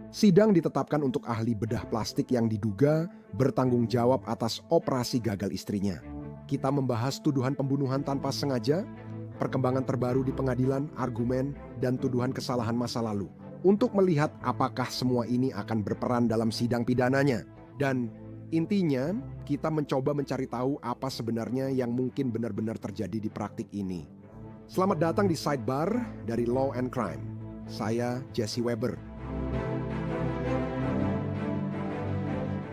Sidang ditetapkan untuk ahli bedah plastik yang diduga bertanggung jawab atas operasi gagal istrinya. Kita membahas tuduhan pembunuhan tanpa sengaja, perkembangan terbaru di pengadilan, argumen, dan tuduhan kesalahan masa lalu. Untuk melihat apakah semua ini akan berperan dalam sidang pidananya. Dan intinya, kita mencoba mencari tahu apa sebenarnya yang mungkin benar-benar terjadi di praktik ini. Selamat datang di Sidebar dari Law and Crime. Saya Jesse Weber.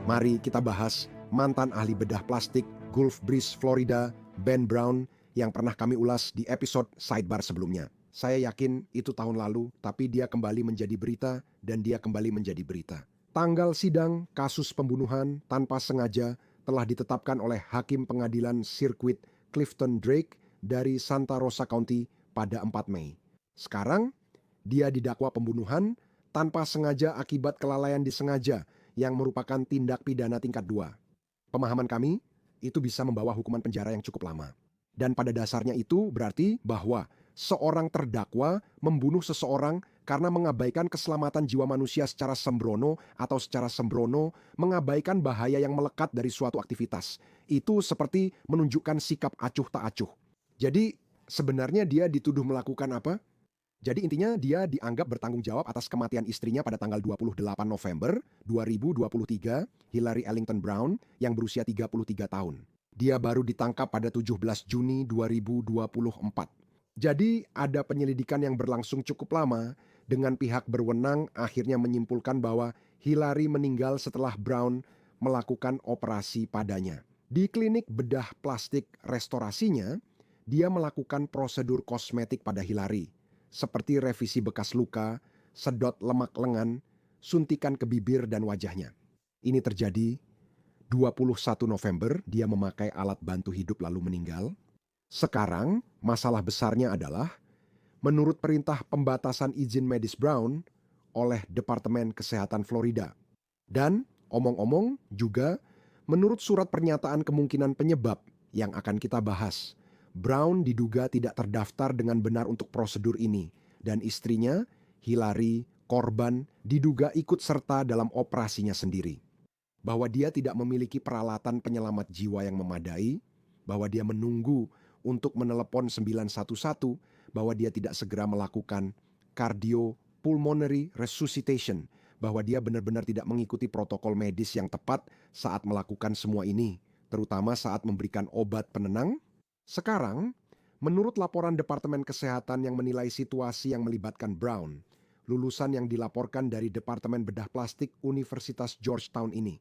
Mari kita bahas mantan ahli bedah plastik Gulf Breeze, Florida, Ben Brown, yang pernah kami ulas di episode Sidebar sebelumnya. Saya yakin itu tahun lalu, tapi dia kembali menjadi berita dan dia kembali menjadi berita. Tanggal sidang kasus pembunuhan tanpa sengaja telah ditetapkan oleh Hakim Pengadilan Sirkuit Clifton Drake dari Santa Rosa County pada 4 Mei. Sekarang, dia didakwa pembunuhan tanpa sengaja akibat kelalaian disengaja yang merupakan tindak pidana tingkat 2. Pemahaman kami, itu bisa membawa hukuman penjara yang cukup lama. Dan pada dasarnya itu berarti bahwa seorang terdakwa membunuh seseorang karena mengabaikan keselamatan jiwa manusia secara sembrono atau secara sembrono mengabaikan bahaya yang melekat dari suatu aktivitas. Itu seperti menunjukkan sikap acuh tak acuh. Jadi sebenarnya dia dituduh melakukan apa? Jadi intinya dia dianggap bertanggung jawab atas kematian istrinya pada tanggal 28 November 2023, Hillary Ellington Brown, yang berusia 33 tahun. Dia baru ditangkap pada 17 Juni 2024. Jadi ada penyelidikan yang berlangsung cukup lama dengan pihak berwenang akhirnya menyimpulkan bahwa Hillary meninggal setelah Brown melakukan operasi padanya. Di klinik bedah plastik restorasinya, dia melakukan prosedur kosmetik pada Hillary, seperti revisi bekas luka, sedot lemak lengan, suntikan ke bibir dan wajahnya. Ini terjadi 21 November, dia memakai alat bantu hidup lalu meninggal. Sekarang, masalah besarnya adalah, menurut perintah pembatasan izin medis Brown oleh Departemen Kesehatan Florida. Dan, omong-omong juga, menurut surat pernyataan kemungkinan penyebab yang akan kita bahas, Brown diduga tidak terdaftar dengan benar untuk prosedur ini, dan istrinya, Hillary, korban, diduga ikut serta dalam operasinya sendiri. Bahwa dia tidak memiliki peralatan penyelamat jiwa yang memadai, bahwa dia menunggu untuk menelepon 911, bahwa dia tidak segera melakukan cardiopulmonary resuscitation, bahwa dia benar-benar tidak mengikuti protokol medis yang tepat saat melakukan semua ini, terutama saat memberikan obat penenang. Sekarang, menurut laporan Departemen Kesehatan yang menilai situasi yang melibatkan Brown, lulusan yang dilaporkan dari Departemen Bedah Plastik Universitas Georgetown ini,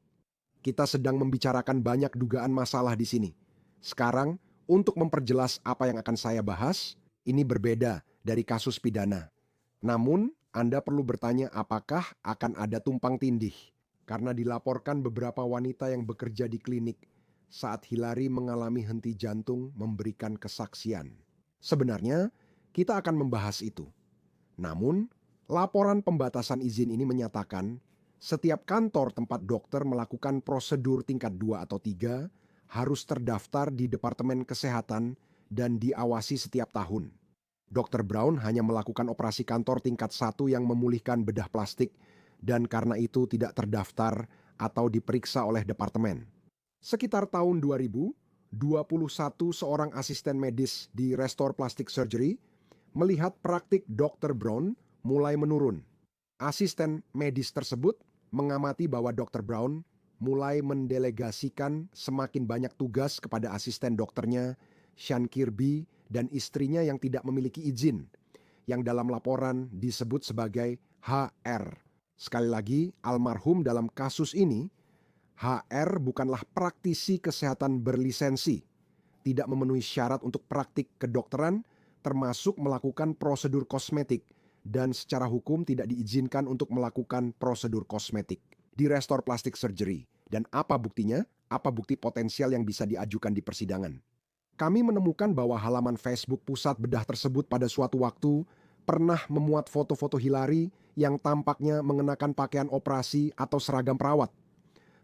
kita sedang membicarakan banyak dugaan masalah di sini. Sekarang, untuk memperjelas apa yang akan saya bahas, ini berbeda dari kasus pidana. Namun, Anda perlu bertanya apakah akan ada tumpang tindih, karena dilaporkan beberapa wanita yang bekerja di klinik saat Hillary mengalami henti jantung memberikan kesaksian. Sebenarnya, kita akan membahas itu. Namun, laporan pembatasan izin ini menyatakan setiap kantor tempat dokter melakukan prosedur tingkat 2 atau 3 harus terdaftar di Departemen Kesehatan dan diawasi setiap tahun. Dr. Brown hanya melakukan operasi kantor tingkat 1 yang memulihkan bedah plastik dan karena itu tidak terdaftar atau diperiksa oleh departemen. Sekitar tahun 2021, seorang asisten medis di Restore Plastic Surgery melihat praktik Dr. Brown mulai menurun. Asisten medis tersebut mengamati bahwa Dr. Brown mulai mendelegasikan semakin banyak tugas kepada asisten dokternya, Sean Kirby, dan istrinya yang tidak memiliki izin, yang dalam laporan disebut sebagai HR. Sekali lagi, almarhum dalam kasus ini, HR bukanlah praktisi kesehatan berlisensi, tidak memenuhi syarat untuk praktik kedokteran, termasuk melakukan prosedur kosmetik, dan secara hukum tidak diizinkan untuk melakukan prosedur kosmetik di Restore Plastic Surgery. Dan apa buktinya? Apa bukti potensial yang bisa diajukan di persidangan? Kami menemukan bahwa halaman Facebook pusat bedah tersebut pada suatu waktu pernah memuat foto-foto Hillary yang tampaknya mengenakan pakaian operasi atau seragam perawat,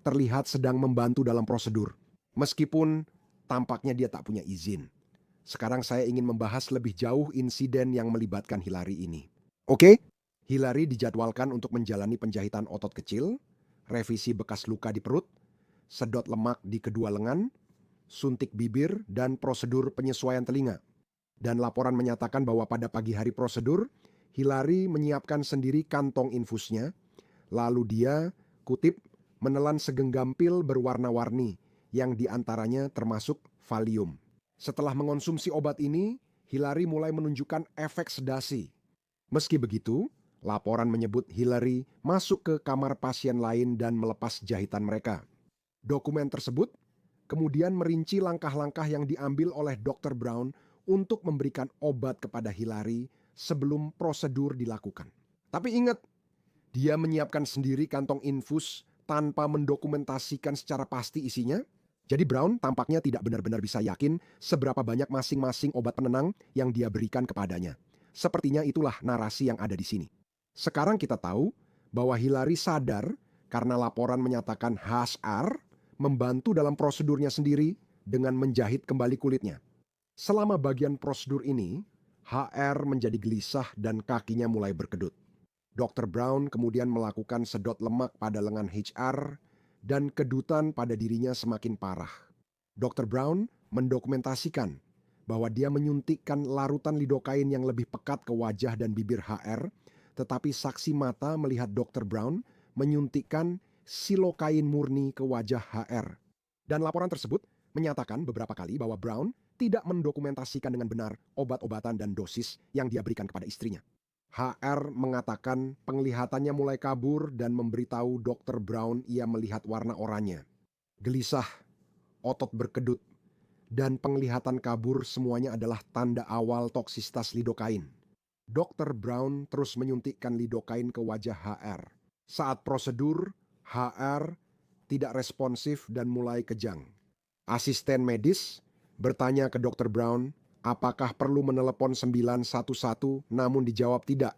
terlihat sedang membantu dalam prosedur, meskipun tampaknya dia tak punya izin. Sekarang saya ingin membahas lebih jauh insiden yang melibatkan Hillary ini. Oke? Hillary dijadwalkan untuk menjalani penjahitan otot kecil, revisi bekas luka di perut, sedot lemak di kedua lengan, suntik bibir, dan prosedur penyesuaian telinga. Dan laporan menyatakan bahwa pada pagi hari prosedur, Hillary menyiapkan sendiri kantong infusnya, lalu dia, kutip, menelan segenggam pil berwarna-warni yang diantaranya termasuk Valium. Setelah mengonsumsi obat ini, Hillary mulai menunjukkan efek sedasi. Meski begitu, laporan menyebut Hillary masuk ke kamar pasien lain dan melepas jahitan mereka. Dokumen tersebut kemudian merinci langkah-langkah yang diambil oleh Dr. Brown untuk memberikan obat kepada Hillary sebelum prosedur dilakukan. Tapi ingat, dia menyiapkan sendiri kantong infus tanpa mendokumentasikan secara pasti isinya. Jadi Brown tampaknya tidak benar-benar bisa yakin seberapa banyak masing-masing obat penenang yang dia berikan kepadanya. Sepertinya itulah narasi yang ada di sini. Sekarang kita tahu bahwa Hillary sadar karena laporan menyatakan HR membantu dalam prosedurnya sendiri dengan menjahit kembali kulitnya. Selama bagian prosedur ini, HR menjadi gelisah dan kakinya mulai berkedut. Dr. Brown kemudian melakukan sedot lemak pada lengan HR dan kedutan pada dirinya semakin parah. Dr. Brown mendokumentasikan bahwa dia menyuntikkan larutan lidokain yang lebih pekat ke wajah dan bibir HR, tetapi saksi mata melihat Dr. Brown menyuntikkan silokain murni ke wajah HR. Dan laporan tersebut menyatakan beberapa kali bahwa Brown tidak mendokumentasikan dengan benar obat-obatan dan dosis yang dia berikan kepada istrinya. HR mengatakan penglihatannya mulai kabur dan memberitahu Dr. Brown ia melihat warna oranye. Gelisah, otot berkedut, dan penglihatan kabur semuanya adalah tanda awal toksisitas lidokain. Dr. Brown terus menyuntikkan lidokain ke wajah HR. Saat prosedur, HR tidak responsif dan mulai kejang. Asisten medis bertanya ke Dr. Brown, apakah perlu menelepon 911 namun dijawab tidak.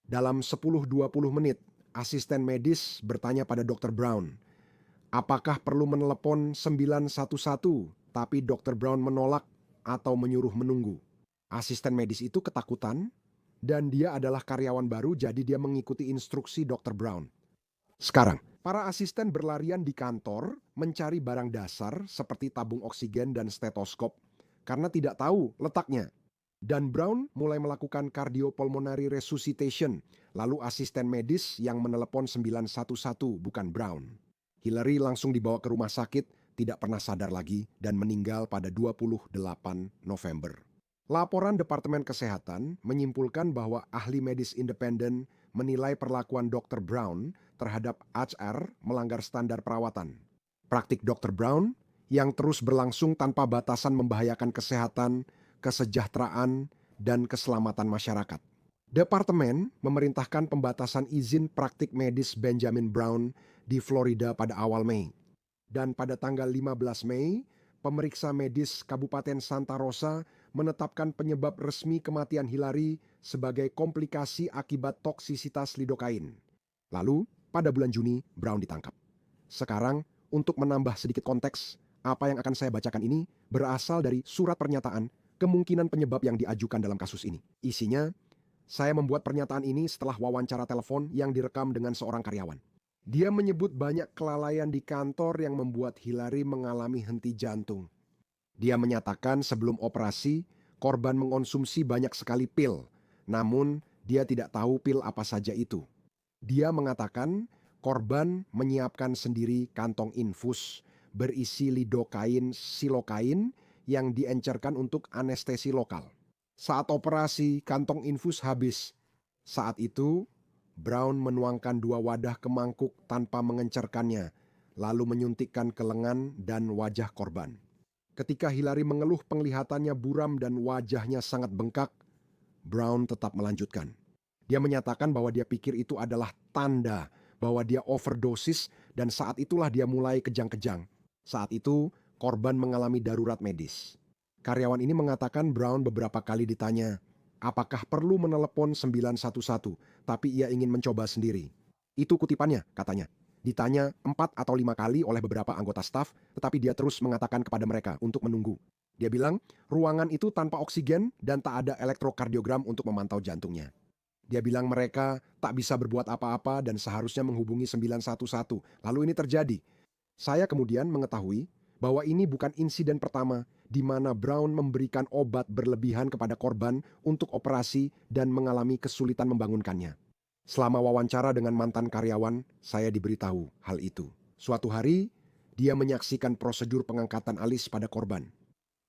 Dalam 10-20 menit, asisten medis bertanya pada Dr. Brown, apakah perlu menelepon 911 tapi Dr. Brown menolak atau menyuruh menunggu. Asisten medis itu ketakutan dan dia adalah karyawan baru jadi dia mengikuti instruksi Dr. Brown. Sekarang, para asisten berlarian di kantor mencari barang dasar seperti tabung oksigen dan stetoskop karena tidak tahu letaknya. Dan Brown mulai melakukan cardiopulmonary resuscitation, lalu asisten medis yang menelepon 911 bukan Brown. Hillary langsung dibawa ke rumah sakit, tidak pernah sadar lagi dan meninggal pada 28 November. Laporan Departemen Kesehatan menyimpulkan bahwa ahli medis independen menilai perlakuan Dr. Brown terhadap HR melanggar standar perawatan. Praktik Dr. Brown yang terus berlangsung tanpa batasan membahayakan kesehatan, kesejahteraan, dan keselamatan masyarakat. Departemen memerintahkan pembatasan izin praktik medis Benjamin Brown di Florida pada awal Mei. Dan pada tanggal 15 Mei, pemeriksa medis Kabupaten Santa Rosa menetapkan penyebab resmi kematian Hillary sebagai komplikasi akibat toksisitas lidokain. Lalu, pada bulan Juni, Brown ditangkap. Sekarang, untuk menambah sedikit konteks, apa yang akan saya bacakan ini berasal dari surat pernyataan kemungkinan penyebab yang diajukan dalam kasus ini. Isinya, saya membuat pernyataan ini setelah wawancara telepon yang direkam dengan seorang karyawan. Dia menyebut banyak kelalaian di kantor yang membuat Hillary mengalami henti jantung. Dia menyatakan sebelum operasi, korban mengonsumsi banyak sekali pil, namun dia tidak tahu pil apa saja itu. Dia mengatakan korban menyiapkan sendiri kantong infus berisi lidokain silokain yang diencerkan untuk anestesi lokal. Saat operasi, kantong infus habis. Saat itu, Brown menuangkan 2 wadah ke mangkuk tanpa mengencerkannya, lalu menyuntikkan ke lengan dan wajah korban. Ketika Hillary mengeluh penglihatannya buram dan wajahnya sangat bengkak, Brown tetap melanjutkan. Dia menyatakan bahwa dia pikir itu adalah tanda bahwa dia overdosis dan saat itulah dia mulai kejang-kejang. Saat itu, korban mengalami darurat medis. Karyawan ini mengatakan Brown beberapa kali ditanya, apakah perlu menelepon 911, tapi ia ingin mencoba sendiri. Itu kutipannya, katanya. Ditanya 4 atau 5 kali oleh beberapa anggota staf, tetapi dia terus mengatakan kepada mereka untuk menunggu. Dia bilang, ruangan itu tanpa oksigen dan tak ada elektrokardiogram untuk memantau jantungnya. Dia bilang mereka tak bisa berbuat apa-apa dan seharusnya menghubungi 911. Lalu ini terjadi. Saya kemudian mengetahui bahwa ini bukan insiden pertama di mana Brown memberikan obat berlebihan kepada korban untuk operasi dan mengalami kesulitan membangunkannya. Selama wawancara dengan mantan karyawan, saya diberitahu hal itu. Suatu hari, dia menyaksikan prosedur pengangkatan alis pada korban.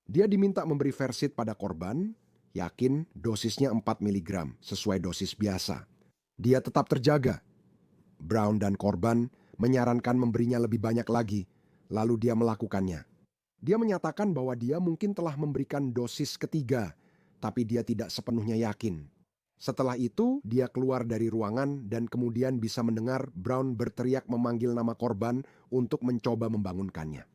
Dia diminta memberi versit pada korban, yakin dosisnya 4 miligram sesuai dosis biasa. Dia tetap terjaga. Brown dan korban menyarankan memberinya lebih banyak lagi, lalu dia melakukannya. Dia menyatakan bahwa dia mungkin telah memberikan dosis ketiga, tapi dia tidak sepenuhnya yakin. Setelah itu, dia keluar dari ruangan dan kemudian bisa mendengar Brown berteriak memanggil nama korban untuk mencoba membangunkannya.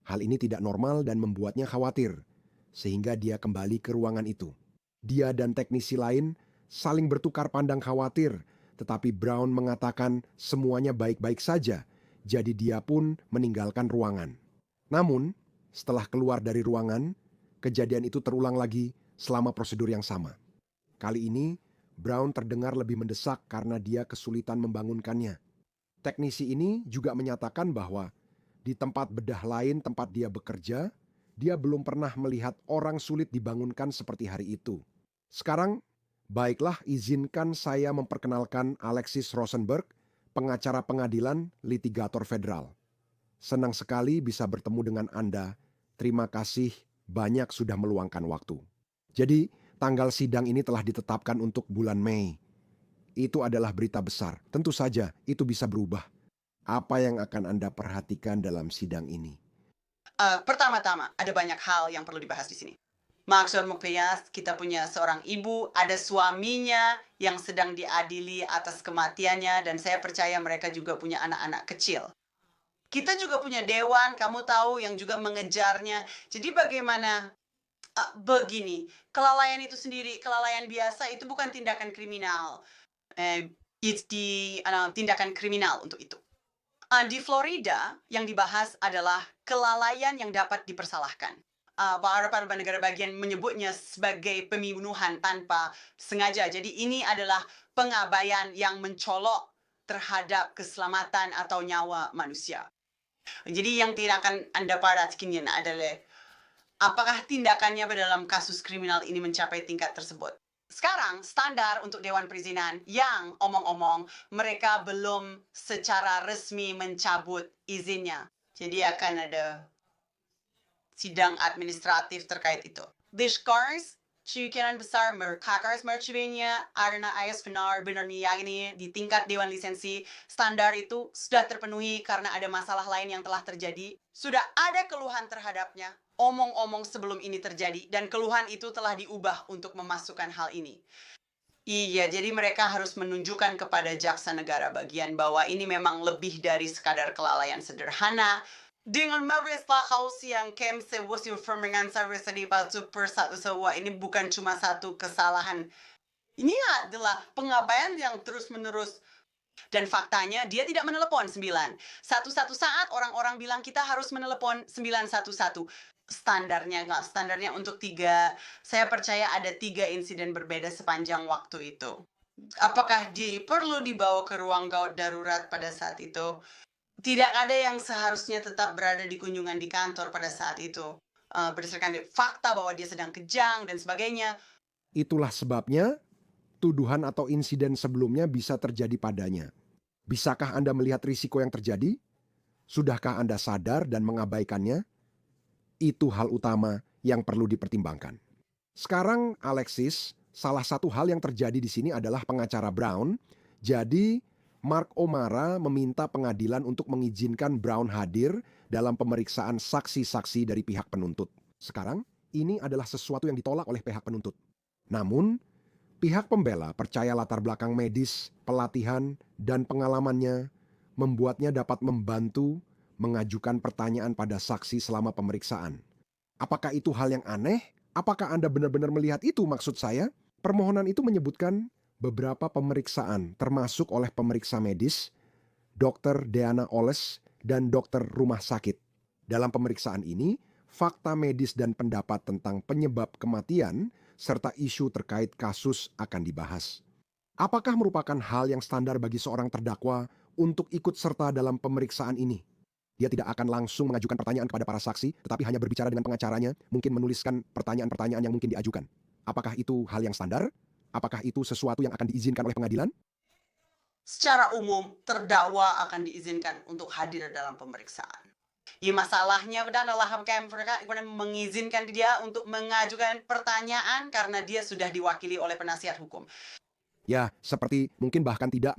Hal ini tidak normal dan membuatnya khawatir, sehingga dia kembali ke ruangan itu. Dia dan teknisi lain saling bertukar pandang khawatir, tetapi Brown mengatakan semuanya baik-baik saja, jadi dia pun meninggalkan ruangan. Namun, setelah keluar dari ruangan, kejadian itu terulang lagi selama prosedur yang sama. Kali ini, Brown terdengar lebih mendesak karena dia kesulitan membangunkannya. Teknisi ini juga menyatakan bahwa di tempat bedah lain tempat dia bekerja, dia belum pernah melihat orang sulit dibangunkan seperti hari itu. Sekarang, baiklah izinkan saya memperkenalkan Alexis Rosenberg, pengacara pengadilan litigator federal. Senang sekali bisa bertemu dengan Anda. Terima kasih banyak sudah meluangkan waktu. Jadi, tanggal sidang ini telah ditetapkan untuk bulan Mei. Itu adalah berita besar. Tentu saja itu bisa berubah. Apa yang akan Anda perhatikan dalam sidang ini? Pertama-tama, ada banyak hal yang perlu dibahas di sini. Maksud Pias, kita punya seorang ibu, ada suaminya yang sedang diadili atas kematiannya, dan saya percaya mereka juga punya anak-anak kecil. Kita juga punya dewan, kamu tahu, yang juga mengejarnya. Jadi bagaimana? Begini, kelalaian itu sendiri, kelalaian biasa itu bukan tindakan kriminal. Tindakan kriminal untuk itu. Di Florida, yang dibahas adalah kelalaian yang dapat dipersalahkan. Beberapa negara bagian menyebutnya sebagai pembunuhan tanpa sengaja. Jadi ini adalah pengabaian yang mencolok terhadap keselamatan atau nyawa manusia. Jadi yang tidak akan Anda perhatikan adalah apakah tindakannya dalam kasus kriminal ini mencapai tingkat tersebut. Sekarang standar untuk Dewan Perizinan yang omong-omong mereka belum secara resmi mencabut izinnya. Jadi akan ada sidang administratif terkait itu. Discourse kemungkinan besar merkakas mercusuarnya karena ayas benar-benar yakni di tingkat Dewan Lisensi standar itu sudah terpenuhi karena ada masalah lain yang telah terjadi. Sudah ada keluhan terhadapnya, omong-omong sebelum ini terjadi, dan keluhan itu telah diubah untuk memasukkan hal ini. Iya, jadi mereka harus menunjukkan kepada jaksa negara bagian bahwa ini memang lebih dari sekadar kelalaian sederhana. Dengan masalah kaos yang kemse was informangan service di batu persatu sewa ini bukan cuma satu kesalahan. Ini adalah pengabaian yang terus-menerus. Dan faktanya dia tidak menelepon 9. Satu saat orang-orang bilang kita harus menelepon 911. Standarnya untuk 3. Saya percaya ada 3 insiden berbeda sepanjang waktu itu. Apakah dia perlu dibawa ke ruang gawat darurat pada saat itu? Tidak ada yang seharusnya tetap berada di kunjungan di kantor pada saat itu. Berdasarkan fakta bahwa dia sedang kejang dan sebagainya. Itulah sebabnya tuduhan atau insiden sebelumnya bisa terjadi padanya. Bisakah Anda melihat risiko yang terjadi? Sudahkah Anda sadar dan mengabaikannya? Itu hal utama yang perlu dipertimbangkan. Sekarang Alexis, salah satu hal yang terjadi di sini adalah pengacara Brown. Jadi Mark O'Mara meminta pengadilan untuk mengizinkan Brown hadir dalam pemeriksaan saksi-saksi dari pihak penuntut. Sekarang ini adalah sesuatu yang ditolak oleh pihak penuntut. Namun, pihak pembela percaya latar belakang medis, pelatihan, dan pengalamannya membuatnya dapat membantu mengajukan pertanyaan pada saksi selama pemeriksaan. Apakah itu hal yang aneh? Apakah Anda benar-benar melihat itu maksud saya? Permohonan itu menyebutkan beberapa pemeriksaan termasuk oleh pemeriksa medis, Dr. Deanna Oles, dan dokter rumah sakit. Dalam pemeriksaan ini, fakta medis dan pendapat tentang penyebab kematian serta isu terkait kasus akan dibahas. Apakah merupakan hal yang standar bagi seorang terdakwa untuk ikut serta dalam pemeriksaan ini? Dia tidak akan langsung mengajukan pertanyaan kepada para saksi, tetapi hanya berbicara dengan pengacaranya, mungkin menuliskan pertanyaan-pertanyaan yang mungkin diajukan. Apakah itu hal yang standar? Apakah itu sesuatu yang akan diizinkan oleh pengadilan? Secara umum, terdakwa akan diizinkan untuk hadir dalam pemeriksaan. Ya, masalahnya adalah kayak mereka kemudian mengizinkan dia untuk mengajukan pertanyaan karena dia sudah diwakili oleh penasihat hukum. Ya, seperti mungkin bahkan tidak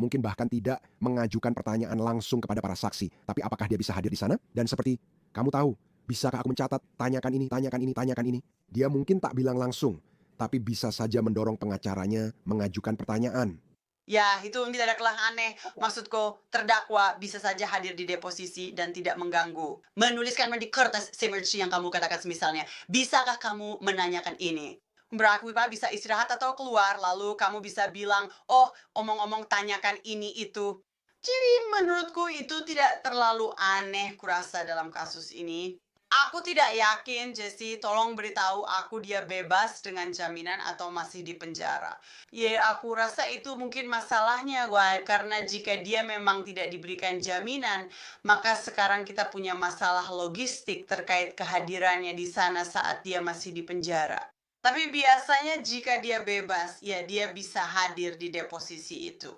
mengajukan pertanyaan langsung kepada para saksi. Tapi apakah dia bisa hadir di sana? Dan seperti, kamu tahu, bisakah aku mencatat, tanyakan ini, tanyakan ini, tanyakan ini. Dia mungkin tak bilang langsung, tapi bisa saja mendorong pengacaranya mengajukan pertanyaan. Ya, itu tidaklah aneh. Maksudku, terdakwa bisa saja hadir di deposisi dan tidak mengganggu. Menuliskan di kertas seperti yang kamu katakan misalnya, bisakah kamu menanyakan ini? Berarti Pak bisa istirahat atau keluar, lalu kamu bisa bilang, oh, omong-omong tanyakan ini itu. Jadi menurutku itu tidak terlalu aneh kurasa dalam kasus ini. Aku tidak yakin, Jesse. Tolong beritahu aku dia bebas dengan jaminan atau masih di penjara. Ya, aku rasa itu mungkin masalahnya, Wak. Karena jika dia memang tidak diberikan jaminan, maka sekarang kita punya masalah logistik terkait kehadirannya di sana saat dia masih di penjara. Tapi biasanya jika dia bebas, ya dia bisa hadir di deposisi itu.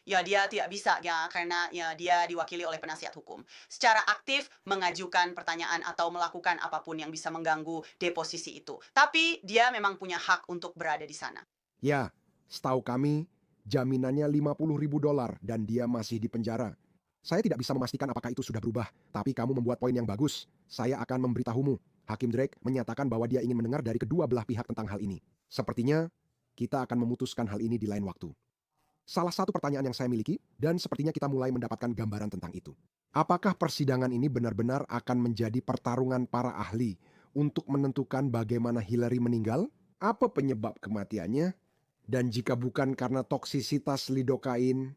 Ya, dia tidak bisa ya karena ya dia diwakili oleh penasihat hukum. Secara aktif mengajukan pertanyaan atau melakukan apapun yang bisa mengganggu deposisi itu. Tapi dia memang punya hak untuk berada di sana. Ya, setahu kami, jaminannya $50.000 dan dia masih di penjara. Saya tidak bisa memastikan apakah itu sudah berubah, tapi kamu membuat poin yang bagus. Saya akan memberitahumu. Hakim Drake menyatakan bahwa dia ingin mendengar dari kedua belah pihak tentang hal ini. Sepertinya, kita akan memutuskan hal ini di lain waktu. Salah satu pertanyaan yang saya miliki, dan sepertinya kita mulai mendapatkan gambaran tentang itu. Apakah persidangan ini benar-benar akan menjadi pertarungan para ahli untuk menentukan bagaimana Hillary meninggal? Apa penyebab kematiannya? Dan jika bukan karena toksisitas lidokain,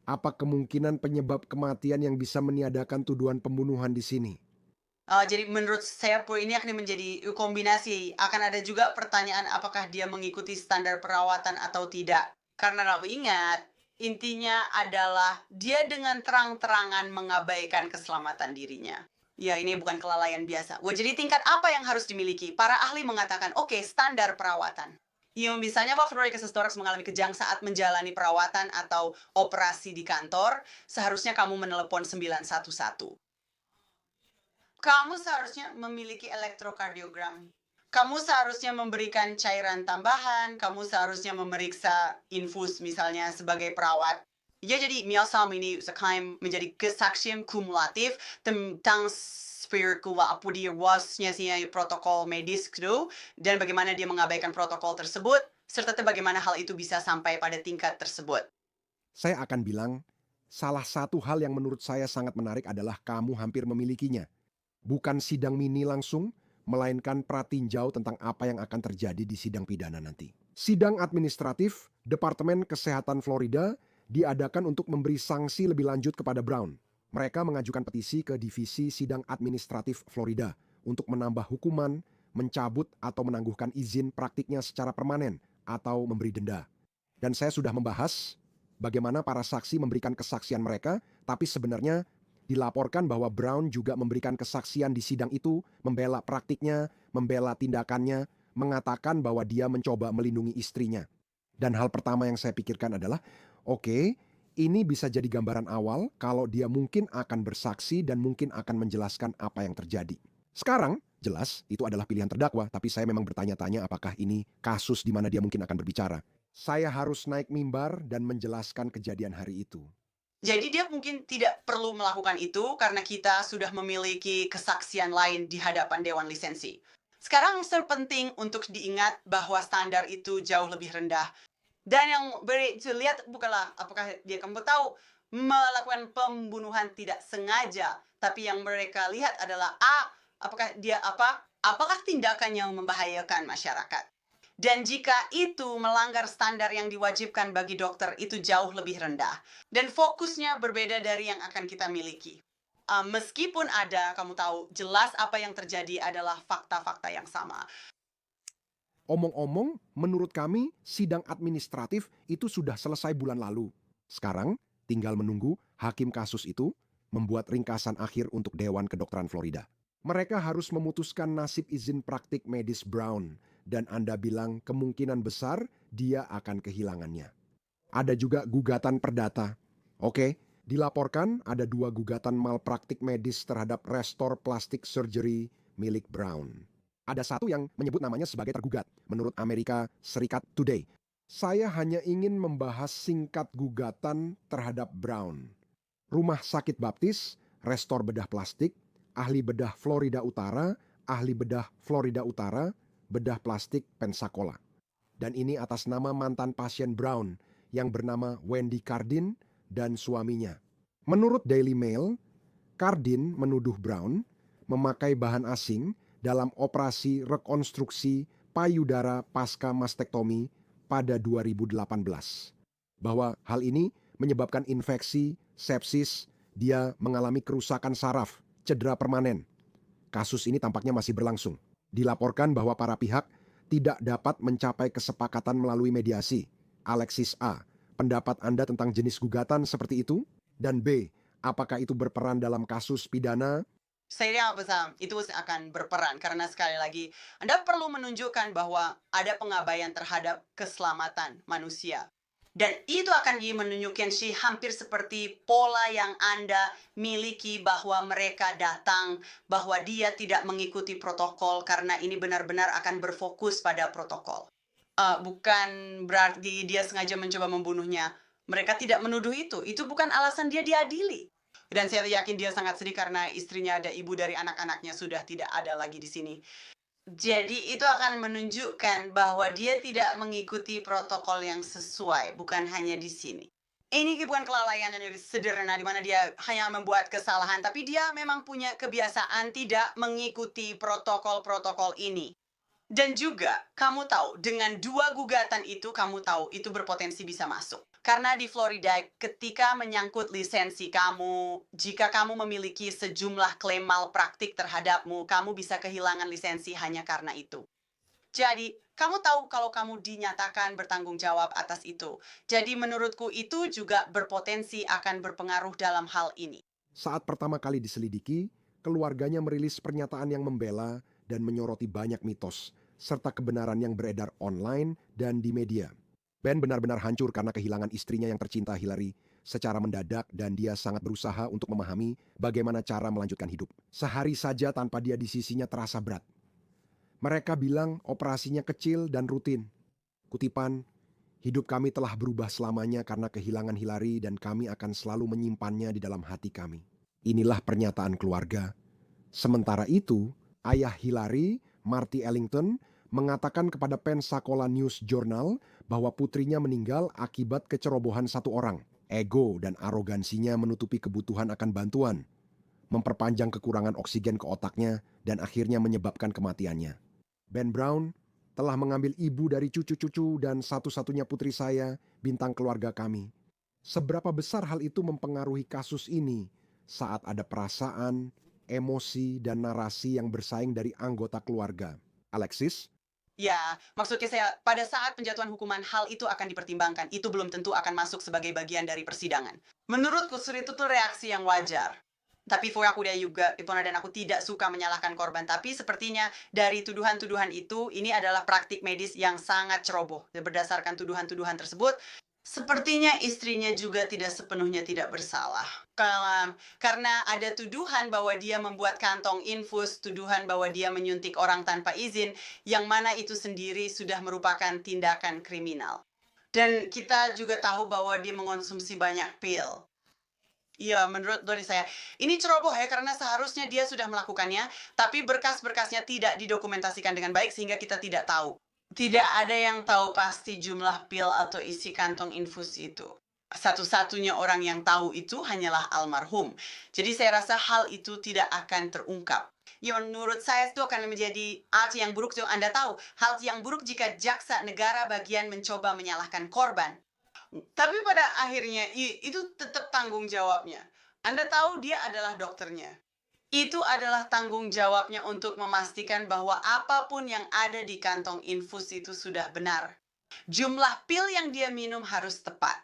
apa kemungkinan penyebab kematian yang bisa meniadakan tuduhan pembunuhan di sini? Jadi menurut saya poin ini akan menjadi kombinasi. Akan ada juga pertanyaan apakah dia mengikuti standar perawatan atau tidak. Karena kalau ingat, intinya adalah dia dengan terang-terangan mengabaikan keselamatan dirinya. Ya, ini bukan kelalaian biasa. Wah, jadi tingkat apa yang harus dimiliki? Para ahli mengatakan, oke, standar perawatan. Ya, misalnya waktu Veronica Storks mengalami kejang saat menjalani perawatan atau operasi di kantor, seharusnya kamu menelepon 911. Kamu seharusnya memiliki elektrokardiogram. Kamu seharusnya memberikan cairan tambahan, kamu seharusnya memeriksa infus misalnya sebagai perawat. Ya, jadi Miosam ini sekarang menjadi kesaksian kumulatif tentang spiritual apa dia wasnya sih protokol medis itu dan bagaimana dia mengabaikan protokol tersebut serta bagaimana hal itu bisa sampai pada tingkat tersebut. Saya akan bilang, salah satu hal yang menurut saya sangat menarik adalah kamu hampir memilikinya. Bukan sidang mini langsung, melainkan pratinjau tentang apa yang akan terjadi di sidang pidana nanti. Sidang administratif Departemen Kesehatan Florida diadakan untuk memberi sanksi lebih lanjut kepada Brown. Mereka mengajukan petisi ke Divisi Sidang Administratif Florida untuk menambah hukuman, mencabut atau menangguhkan izin praktiknya secara permanen atau memberi denda. Dan saya sudah membahas bagaimana para saksi memberikan kesaksian mereka, tapi sebenarnya dilaporkan bahwa Brown juga memberikan kesaksian di sidang itu, membela praktiknya, membela tindakannya, mengatakan bahwa dia mencoba melindungi istrinya. Dan hal pertama yang saya pikirkan adalah, oke, ini bisa jadi gambaran awal kalau dia mungkin akan bersaksi dan mungkin akan menjelaskan apa yang terjadi. Sekarang, jelas itu adalah pilihan terdakwa, tapi saya memang bertanya-tanya apakah ini kasus di mana dia mungkin akan berbicara. Saya harus naik mimbar dan menjelaskan kejadian hari itu. Jadi dia mungkin tidak perlu melakukan itu karena kita sudah memiliki kesaksian lain di hadapan Dewan Lisensi. Sekarang terpenting untuk diingat bahwa standar itu jauh lebih rendah. Dan yang dilihat bukanlah apakah dia kamu tahu melakukan pembunuhan tidak sengaja, tapi yang mereka lihat adalah apakah dia apakah tindakan yang membahayakan masyarakat. Dan jika itu melanggar standar yang diwajibkan bagi dokter, itu jauh lebih rendah. Dan fokusnya berbeda dari yang akan kita miliki. Meskipun ada, kamu tahu, jelas apa yang terjadi adalah fakta-fakta yang sama. Omong-omong, menurut kami, sidang administratif itu sudah selesai bulan lalu. Sekarang, tinggal menunggu hakim kasus itu membuat ringkasan akhir untuk Dewan Kedokteran Florida. Mereka harus memutuskan nasib izin praktik medis Brown, dan Anda bilang kemungkinan besar dia akan kehilangannya. Ada juga gugatan perdata. Oke, dilaporkan ada 2 gugatan malpraktik medis terhadap Restore Plastic Surgery milik Brown. Ada satu yang menyebut namanya sebagai tergugat, menurut Amerika Serikat Today. Saya hanya ingin membahas singkat gugatan terhadap Brown. Rumah Sakit Baptis, Restore Bedah Plastik, Ahli Bedah Florida Utara, Ahli Bedah Florida Utara, Bedah Plastik Pensacola. Dan ini atas nama mantan pasien Brown yang bernama Wendy Cardin dan suaminya. Menurut Daily Mail, Cardin menuduh Brown memakai bahan asing dalam operasi rekonstruksi payudara pasca mastektomi pada 2018. Bahwa hal ini menyebabkan infeksi, sepsis, dia mengalami kerusakan saraf, cedera permanen. Kasus ini tampaknya masih berlangsung. Dilaporkan bahwa para pihak tidak dapat mencapai kesepakatan melalui mediasi. Alexis A., pendapat Anda tentang jenis gugatan seperti itu? Dan B., apakah itu berperan dalam kasus pidana? Saya rasa itu akan berperan karena sekali lagi Anda perlu menunjukkan bahwa ada pengabaian terhadap keselamatan manusia. Dan itu akan menunjukkan sih hampir seperti pola yang Anda miliki bahwa mereka datang, bahwa dia tidak mengikuti protokol karena ini benar-benar akan berfokus pada protokol. Bukan berarti dia sengaja mencoba membunuhnya. Mereka tidak menuduh itu bukan alasan dia diadili. Dan saya yakin dia sangat sedih karena istrinya ada ibu dari anak-anaknya sudah tidak ada lagi di sini. Jadi itu akan menunjukkan bahwa dia tidak mengikuti protokol yang sesuai, bukan hanya di sini. Ini bukan kelalaian yang sederhana di mana dia hanya membuat kesalahan, tapi dia memang punya kebiasaan tidak mengikuti protokol-protokol ini. Dan juga, kamu tahu, dengan 2 gugatan itu, kamu tahu, itu berpotensi bisa masuk. Karena di Florida, ketika menyangkut lisensi kamu, jika kamu memiliki sejumlah klaim malpraktik terhadapmu, kamu bisa kehilangan lisensi hanya karena itu. Jadi, kamu tahu kalau kamu dinyatakan bertanggung jawab atas itu. Jadi, menurutku itu juga berpotensi akan berpengaruh dalam hal ini. Saat pertama kali diselidiki, keluarganya merilis pernyataan yang membela dan menyoroti banyak mitos, serta kebenaran yang beredar online dan di media. Ben benar-benar hancur karena kehilangan istrinya yang tercinta Hillary secara mendadak dan dia sangat berusaha untuk memahami bagaimana cara melanjutkan hidup. Sehari saja tanpa dia di sisinya terasa berat. Mereka bilang operasinya kecil dan rutin. Kutipan, hidup kami telah berubah selamanya karena kehilangan Hillary dan kami akan selalu menyimpannya di dalam hati kami. Inilah pernyataan keluarga. Sementara itu, ayah Hillary, Marty Ellington, mengatakan kepada Pensacola News Journal bahwa putrinya meninggal akibat kecerobohan satu orang. Ego dan arogansinya menutupi kebutuhan akan bantuan, memperpanjang kekurangan oksigen ke otaknya, dan akhirnya menyebabkan kematiannya. Ben Brown telah mengambil ibu dari cucu-cucu dan satu-satunya putri saya, bintang keluarga kami. Seberapa besar hal itu mempengaruhi kasus ini saat ada perasaan, emosi, dan narasi yang bersaing dari anggota keluarga? Alexis? Ya, maksudnya saya, pada saat penjatuhan hukuman, hal itu akan dipertimbangkan. Itu belum tentu akan masuk sebagai bagian dari persidangan. Menurutku, itu tuh reaksi yang wajar. Tapi aku juga, Ipona dan aku tidak suka menyalahkan korban. Tapi sepertinya dari tuduhan-tuduhan itu, ini adalah praktik medis yang sangat ceroboh. Berdasarkan tuduhan-tuduhan tersebut, sepertinya istrinya juga tidak sepenuhnya tidak bersalah. Karena ada tuduhan bahwa dia membuat kantong infus, tuduhan bahwa dia menyuntik orang tanpa izin, yang mana itu sendiri sudah merupakan tindakan kriminal. Dan kita juga tahu bahwa dia mengonsumsi banyak pil. Iya, menurut dari saya, ini ceroboh ya karena seharusnya dia sudah melakukannya, tapi berkas-berkasnya tidak didokumentasikan dengan baik sehingga kita tidak tahu. Tidak ada yang tahu pasti jumlah pil atau isi kantong infus itu. Satu-satunya orang yang tahu itu hanyalah almarhum. Jadi saya rasa hal itu tidak akan terungkap. Ya, menurut saya itu akan menjadi hal yang buruk. So, Anda tahu, hal yang buruk jika jaksa negara bagian mencoba menyalahkan korban. Tapi pada akhirnya itu tetap tanggung jawabnya. Anda tahu dia adalah dokternya. Itu adalah tanggung jawabnya untuk memastikan bahwa apapun yang ada di kantong infus itu sudah benar. Jumlah pil yang dia minum harus tepat.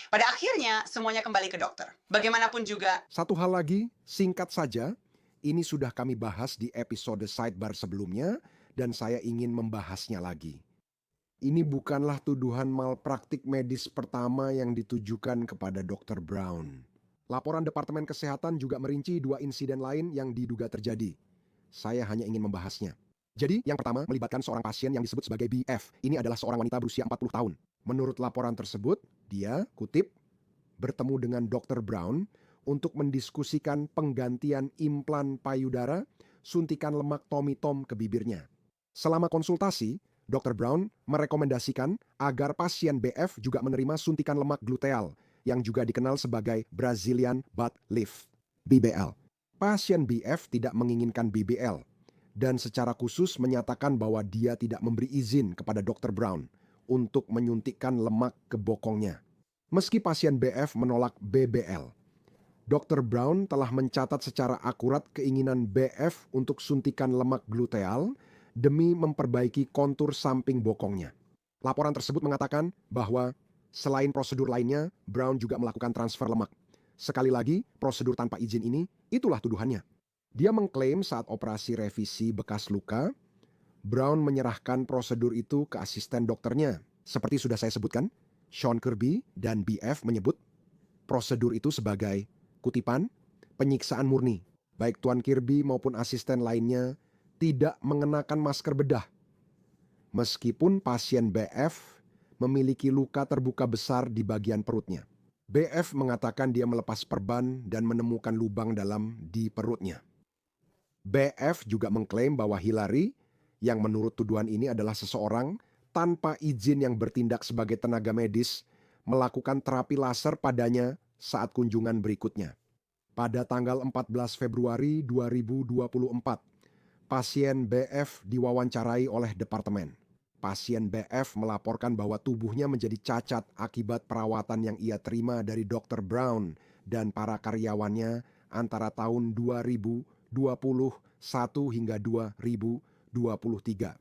Pada akhirnya, semuanya kembali ke dokter. Bagaimanapun juga, Satu hal lagi, singkat saja, ini sudah kami bahas di episode sidebar sebelumnya dan saya ingin membahasnya lagi. Ini bukanlah tuduhan malpraktik medis pertama yang ditujukan kepada Dr. Brown. Laporan Departemen Kesehatan juga merinci 2 insiden lain yang diduga terjadi. Saya hanya ingin membahasnya. Jadi, yang pertama melibatkan seorang pasien yang disebut sebagai BF. Ini adalah seorang wanita berusia 40 tahun. Menurut laporan tersebut, dia, kutip, bertemu dengan Dr. Brown untuk mendiskusikan penggantian implan payudara, suntikan lemak Tommy Tom ke bibirnya. Selama konsultasi, Dr. Brown merekomendasikan agar pasien BF juga menerima suntikan lemak gluteal yang juga dikenal sebagai Brazilian Butt Lift, BBL. Pasien BF tidak menginginkan BBL dan secara khusus menyatakan bahwa dia tidak memberi izin kepada Dr. Brown untuk menyuntikkan lemak ke bokongnya. Meski pasien BF menolak BBL, Dr. Brown telah mencatat secara akurat keinginan BF untuk suntikan lemak gluteal demi memperbaiki kontur samping bokongnya. Laporan tersebut mengatakan bahwa selain prosedur lainnya, Brown juga melakukan transfer lemak. Sekali lagi, prosedur tanpa izin ini, itulah tuduhannya. Dia mengklaim saat operasi revisi bekas luka, Brown menyerahkan prosedur itu ke asisten dokternya. Seperti sudah saya sebutkan, Sean Kirby dan BF menyebut prosedur itu sebagai, kutipan, penyiksaan murni. Baik Tuan Kirby maupun asisten lainnya tidak mengenakan masker bedah. Meskipun pasien BF memiliki luka terbuka besar di bagian perutnya. BF mengatakan dia melepas perban dan menemukan lubang dalam di perutnya. BF juga mengklaim bahwa Hillary, yang menurut tuduhan ini adalah seseorang tanpa izin yang bertindak sebagai tenaga medis, melakukan terapi laser padanya saat kunjungan berikutnya. Pada tanggal 14 Februari 2024, pasien BF diwawancarai oleh departemen. Pasien BF melaporkan bahwa tubuhnya menjadi cacat akibat perawatan yang ia terima dari Dr. Brown dan para karyawannya antara tahun 2021 hingga 2023.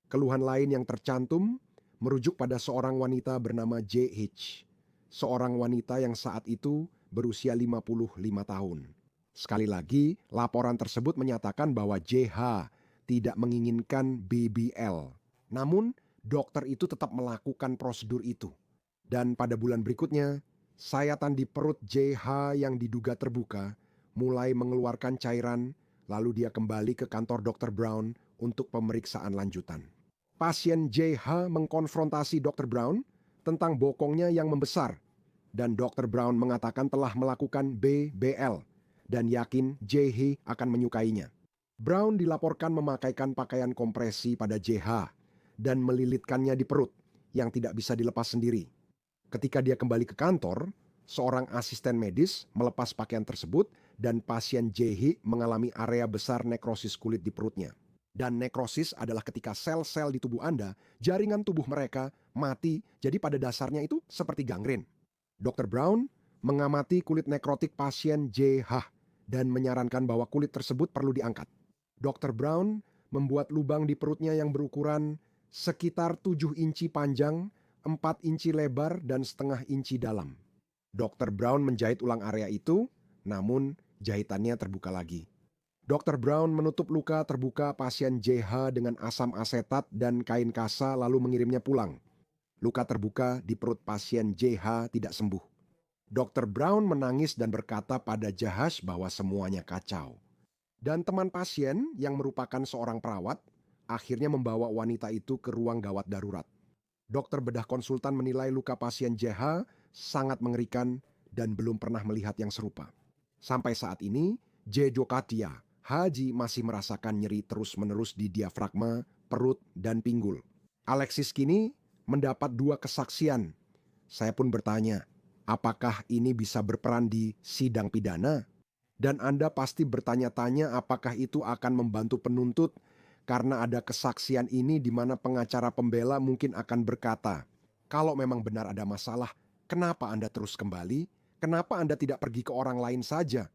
Keluhan lain yang tercantum merujuk pada seorang wanita bernama JH, seorang wanita yang saat itu berusia 55 tahun. Sekali lagi, laporan tersebut menyatakan bahwa JH tidak menginginkan BBL. Namun, dokter itu tetap melakukan prosedur itu. Dan pada bulan berikutnya, sayatan di perut JH yang diduga terbuka mulai mengeluarkan cairan, lalu dia kembali ke kantor Dr. Brown untuk pemeriksaan lanjutan. Pasien JH mengkonfrontasi Dr. Brown tentang bokongnya yang membesar, dan Dr. Brown mengatakan telah melakukan BBL dan yakin JH akan menyukainya. Brown dilaporkan memakaikan pakaian kompresi pada JH dan melilitkannya di perut yang tidak bisa dilepas sendiri. Ketika dia kembali ke kantor, seorang asisten medis melepas pakaian tersebut dan pasien JH mengalami area besar nekrosis kulit di perutnya. Dan nekrosis adalah ketika sel-sel di tubuh Anda, jaringan tubuh mereka mati, jadi pada dasarnya itu seperti gangren. Dr. Brown mengamati kulit nekrotik pasien JH dan menyarankan bahwa kulit tersebut perlu diangkat. Dr. Brown membuat lubang di perutnya yang berukuran sekitar 7 inci panjang, 4 inci lebar, dan setengah inci dalam. Dr. Brown menjahit ulang area itu, namun jahitannya terbuka lagi. Dr. Brown menutup luka terbuka pasien JH dengan asam asetat dan kain kasa lalu mengirimnya pulang. Luka terbuka di perut pasien JH tidak sembuh. Dr. Brown menangis dan berkata pada Jahash bahwa semuanya kacau. Dan teman pasien yang merupakan seorang perawat akhirnya membawa wanita itu ke ruang gawat darurat. Dokter bedah konsultan menilai luka pasien JH sangat mengerikan dan belum pernah melihat yang serupa. Sampai saat ini, J. Jokatia, Haji masih merasakan nyeri terus-menerus di diafragma, perut, dan pinggul. Alexis kini mendapat 2 kesaksian. Saya pun bertanya, apakah ini bisa berperan di sidang pidana? Dan Anda pasti bertanya-tanya apakah itu akan membantu penuntut karena ada kesaksian ini di mana pengacara pembela mungkin akan berkata, kalau memang benar ada masalah, kenapa Anda terus kembali? Kenapa Anda tidak pergi ke orang lain saja?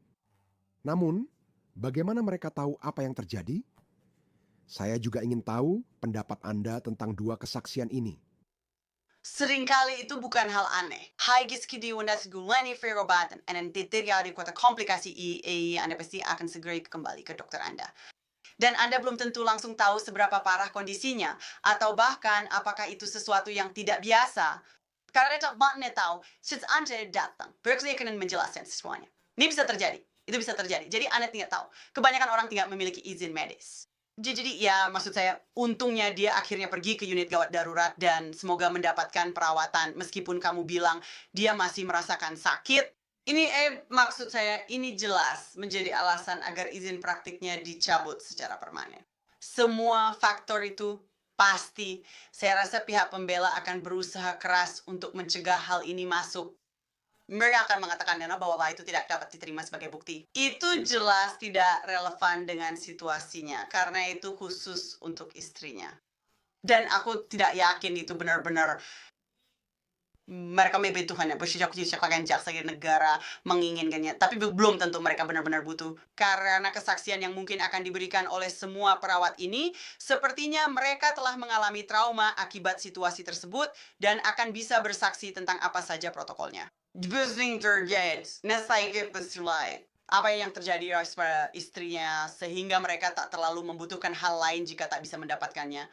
Namun, Bagaimana mereka tahu apa yang terjadi? Saya juga ingin tahu pendapat Anda tentang dua kesaksian ini. Seringkali itu bukan hal aneh. Haigis kidiunas gulani ferobatan and terjadi kota komplikasi Anda pasti akan segera kembali ke dokter Anda. Dan Anda belum tentu langsung tahu seberapa parah kondisinya, atau bahkan apakah itu sesuatu yang tidak biasa. Karena Anda tahu, setelah Anda datang, Berkeley akan menjelaskan semuanya. Ini bisa terjadi, itu bisa terjadi. Jadi Anda tidak tahu. Kebanyakan orang tidak memiliki izin medis. Jadi ya maksud saya, untungnya dia akhirnya pergi ke unit gawat darurat dan semoga mendapatkan perawatan meskipun kamu bilang dia masih merasakan sakit. Ini maksud saya ini jelas menjadi alasan agar izin praktiknya dicabut secara permanen. Semua faktor itu pasti saya rasa pihak pembela akan berusaha keras untuk mencegah hal ini masuk. Mereka akan mengatakan bahwa itu tidak dapat diterima sebagai bukti. Itu jelas tidak relevan dengan situasinya, karena itu khusus untuk istrinya. Dan aku tidak yakin itu benar-benar mereka membutuhkannya, Tuhan jaksa negara menginginkannya. Tapi belum tentu mereka benar-benar butuh. Karena kesaksian yang mungkin akan diberikan oleh semua perawat ini, sepertinya mereka telah mengalami trauma akibat situasi tersebut dan akan bisa bersaksi tentang apa saja protokolnya. Apa yang terjadi pada istrinya sehingga mereka tak terlalu membutuhkan hal lain jika tak bisa mendapatkannya.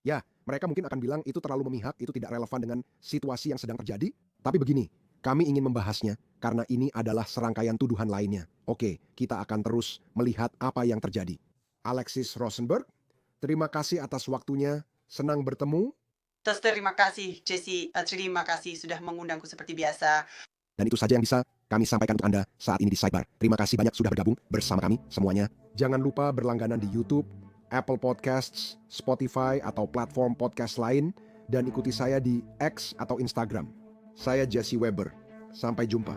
Ya, mereka mungkin akan bilang itu terlalu memihak, itu tidak relevan dengan situasi yang sedang terjadi. Tapi begini, kami ingin membahasnya karena ini adalah serangkaian tuduhan lainnya. Oke, kita akan terus melihat apa yang terjadi. Alexis Rosenberg, terima kasih atas waktunya. Senang bertemu. Terima kasih, Jesse. Terima kasih sudah mengundangku seperti biasa. Dan itu saja yang bisa kami sampaikan untuk Anda saat ini di Sidebar. Terima kasih banyak sudah bergabung bersama kami semuanya. Jangan lupa berlangganan di YouTube, Apple Podcasts, Spotify, atau platform podcast lain, dan ikuti saya di X atau Instagram. Saya Jesse Weber. Sampai jumpa.